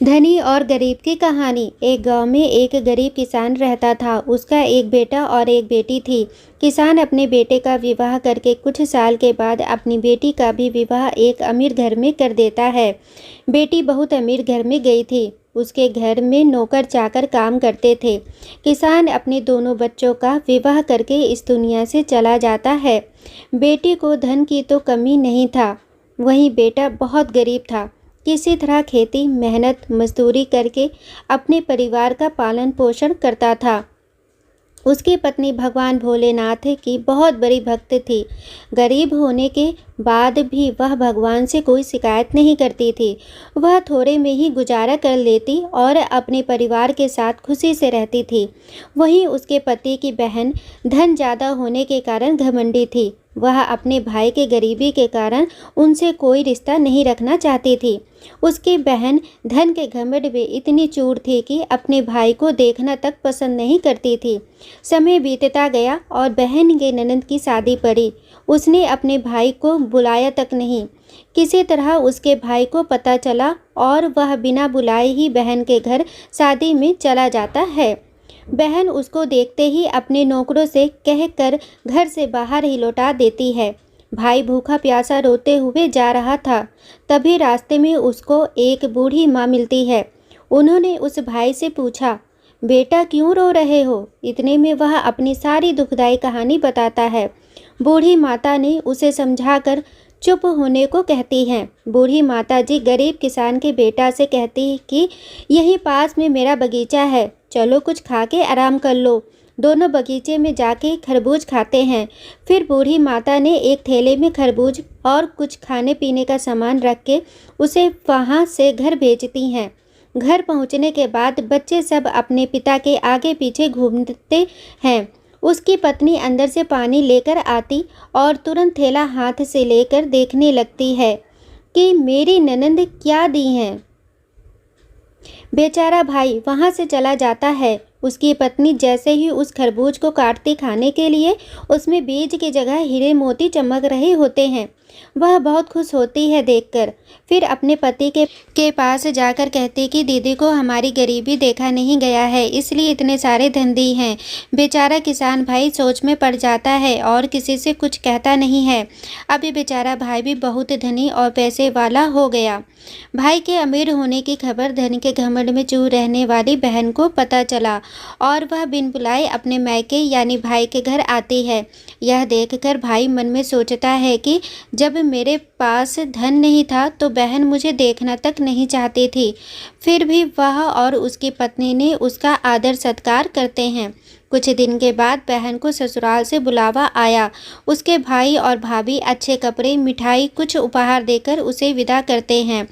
धनी और गरीब की कहानी। एक गांव में एक गरीब किसान रहता था। उसका एक बेटा और एक बेटी थी। किसान अपने बेटे का विवाह करके कुछ साल के बाद अपनी बेटी का भी विवाह एक अमीर घर में कर देता है। बेटी बहुत अमीर घर में गई थी। उसके घर में नौकर चाकर काम करते थे। किसान अपने दोनों बच्चों का विवाह करके इस दुनिया से चला जाता है। बेटी को धन की तो कमी नहीं था, वहीं बेटा बहुत गरीब था। किसी तरह खेती मेहनत मजदूरी करके अपने परिवार का पालन पोषण करता था। उसकी पत्नी भगवान भोलेनाथ की बहुत बड़ी भक्त थी। गरीब होने के बाद भी वह भगवान से कोई शिकायत नहीं करती थी। वह थोड़े में ही गुजारा कर लेती और अपने परिवार के साथ खुशी से रहती थी। वहीं उसके पति की बहन धन ज़्यादा होने के कारण घमंडी थी। वह अपने भाई के गरीबी के कारण उनसे कोई रिश्ता नहीं रखना चाहती थी। उसकी बहन धन के घमंड में इतनी चूर थी कि अपने भाई को देखना तक पसंद नहीं करती थी। समय बीतता गया और बहन के ननद की शादी पड़ी। उसने अपने भाई को बुलाया तक नहीं। किसी तरह उसके भाई को पता चला और वह बिना बुलाए ही बहन के घर शादी में चला जाता है। बहन उसको देखते ही अपने नौकरों से कहकर घर से बाहर ही लौटा देती है। भाई भूखा प्यासा रोते हुए जा रहा था। तभी रास्ते में उसको एक बूढ़ी माँ मिलती है। उन्होंने उस भाई से पूछा, बेटा क्यों रो रहे हो? इतने में वह अपनी सारी दुखदाई कहानी बताता है। बूढ़ी माता ने उसे समझाकर चुप होने को कहती हैं। बूढ़ी माता जी गरीब किसान के बेटा से कहती है कि यहीं पास में मेरा बगीचा है, चलो कुछ खा के आराम कर लो। दोनों बगीचे में जाके खरबूज खाते हैं। फिर बूढ़ी माता ने एक थैले में खरबूज और कुछ खाने पीने का सामान रख के उसे वहाँ से घर भेजती हैं। घर पहुँचने के बाद बच्चे सब अपने पिता के आगे पीछे घूमते हैं। उसकी पत्नी अंदर से पानी लेकर आती और तुरंत थैला हाथ से लेकर देखने लगती है कि मेरी ननंद क्या दी हैं। बेचारा भाई वहां से चला जाता है। उसकी पत्नी जैसे ही उस खरबूज को काटती खाने के लिए, उसमें बीज की जगह हीरे मोती चमक रहे होते हैं। वह बहुत खुश होती है देखकर। फिर अपने पति के पास जाकर कहती कि दीदी को हमारी गरीबी देखा नहीं गया है, इसलिए इतने सारे धन दी हैं। बेचारा किसान भाई सोच में पड़ जाता है और किसी से कुछ कहता नहीं है। अब ये बेचारा भाई भी बहुत धनी और पैसे वाला हो गया। भाई के अमीर होने की खबर धन के घमंड में चूर रहने वाली बहन को पता चला और वह बिन बुलाए अपने मायके यानी भाई के घर आती है। यह देखकर भाई मन में सोचता है कि जब मेरे पास धन नहीं था तो बहन मुझे देखना तक नहीं चाहती थी। फिर भी वह और उसकी पत्नी ने उसका आदर सत्कार करते हैं। कुछ दिन के बाद बहन को ससुराल से बुलावा आया। उसके भाई और भाभी अच्छे कपड़े मिठाई कुछ उपहार देकर उसे विदा करते हैं।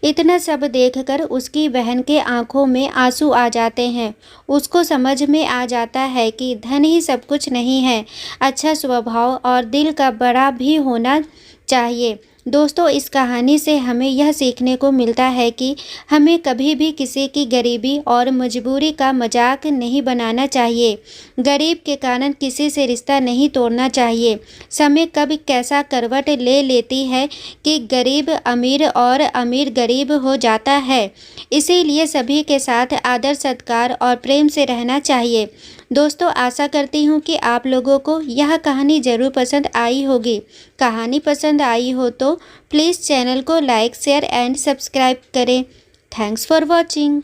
इतना सब देखकर उसकी बहन के आंखों में आंसू आ जाते हैं। उसको समझ में आ जाता है कि धन ही सब कुछ नहीं है, अच्छा स्वभाव और दिल का बड़ा भी होना चाहिए। दोस्तों, इस कहानी से हमें यह सीखने को मिलता है कि हमें कभी भी किसी की गरीबी और मजबूरी का मजाक नहीं बनाना चाहिए। गरीब के कारण किसी से रिश्ता नहीं तोड़ना चाहिए। समय कब कैसा करवट ले लेती है कि गरीब अमीर और अमीर गरीब हो जाता है। इसीलिए सभी के साथ आदर सत्कार और प्रेम से रहना चाहिए। दोस्तों, आशा करती हूँ कि आप लोगों को यह कहानी ज़रूर पसंद आई होगी। कहानी पसंद आई हो तो प्लीज़ चैनल को लाइक शेयर एंड सब्सक्राइब करें। Thanks for watching.